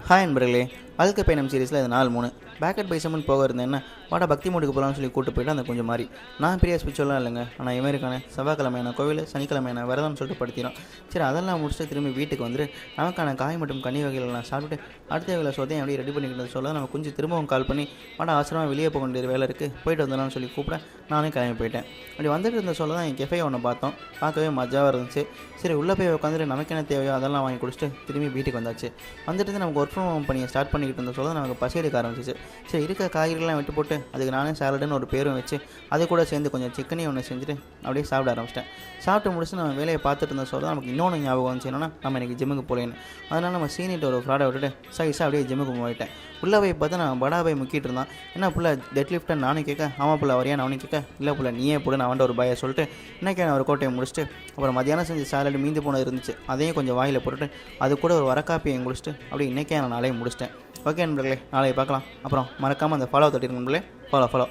Hi நண்பர்களே, வாழ்க்கை பயணம் சீரிஸில் இது நாள் 3 பேக்கெட் பைசம்னு போக இருந்தேன்னா வாடா பக்தி மூட்டுக்கு போகலான்னு சொல்லி கூட்டு போயிட்டு அந்த கொஞ்சம் மாதிரி நான் பெரிய ஸ்பிரிச்சுவலாக இல்லைங்க. ஆனால் இவன் இருக்கானே செவ்வாய்க்கிழமையான கோவில் சனிக்கிழமையான விரதம்னு சொல்லிட்டு படுத்திடும். சரி அதெல்லாம் முடிச்சுட்டு திரும்பி வீட்டுக்கு வந்துட்டு நமக்கான காய் மற்றும் கனி வகைகள்லாம் சாப்பிட்டுட்டு அடுத்த வேலை சோதையும் அப்படியே ரெடி பண்ணிக்கிட்டு சொல்ல நம்ம கொஞ்சம் திரும்பவும் கால் பண்ணி வாடா அவசரமாக வெளியே போக வேண்டிய வேலை இருக்குது போயிட்டு வந்தலாம்னு சொல்லி கூப்பிட நானே கிளம்பி போயிட்டேன். அப்படி வந்துட்டு இருந்த சொல்ல தான் என் கெஃபே ஒன்று பார்த்தோம். பார்க்கவே மஜாவாக இருந்துச்சு. சரி உள்ளே போய் உட்காந்துட்டு நமக்கு என்ன தேவையோ அதெல்லாம் வாங்கி குடிச்சிட்டு திரும்பி வீட்டுக்கு வந்தாச்சு. வந்துட்டு நமக்கு ஒர்க் ஃப்ரம் ஹோம் பண்ணியை ஸ்டார்ட் பண்ணிக்கிட்டு இருந்த சொல்ல நமக்கு பசி எடுக்க ஆரம்பிச்சிச்சு. சரி இருக்க காய்கறிலாம் விட்டு போட்டு அதுக்கு நானே சாலடுன்னு ஒரு பேரும் வச்சு அது கூட சேர்ந்து கொஞ்சம் சிக்கனையும் ஒன்று செஞ்சுட்டு அப்படியே சாப்பிட ஆரம்பிச்சிட்டேன். சாப்பிட்டு முடிச்சு நம்ம வேலையை பார்த்துட்டு இருந்த சொல்ல நமக்கு இன்னொன்று ஞாபகம் வந்துச்சு. என்னன்னா நம்ம இன்றைக்கி ஜிம்முக்கு போகலேன்னு. அதனால் நம்ம சீனிட்டு ஒரு ஃப்ராடை விட்டுட்டு சைஸாக அப்படியே ஜிம்முக்கு போயிட்டேன். உள்ளே போய் பார்த்தா நான் படா போய் முக்கிட்டு இருந்தான். என்ன புள்ள டெட் லிஃப்ட்டை நானும் கேட்க ஆமாம் புள்ள வரையா நானும் கேட்க இல்லை புள்ள நீயே போடு நான் ஒரு பய சொல்லிட்டு இன்றைக்கி நான் ஒரு கோட்டையை முடிச்சுட்டு அப்புறம் மத்தியானம் செஞ்சு சாலடு மீந்து போனது இருந்துச்சு அதையும் கொஞ்சம் வாயில் போட்டுட்டு அது கூட ஒரு வரக்காப்பியை முடிச்சுட்டு அப்படி இன்றைக்கே நான் நாளையும் முடிச்சிட்டேன். ஓகே நண்பர்களே, நாளைக்கு பார்க்கலாம். அப்புறம் மறக்காமல் அந்த ஃபாலோ தட்டிருங்க நண்பர்களே. ஃபாலோ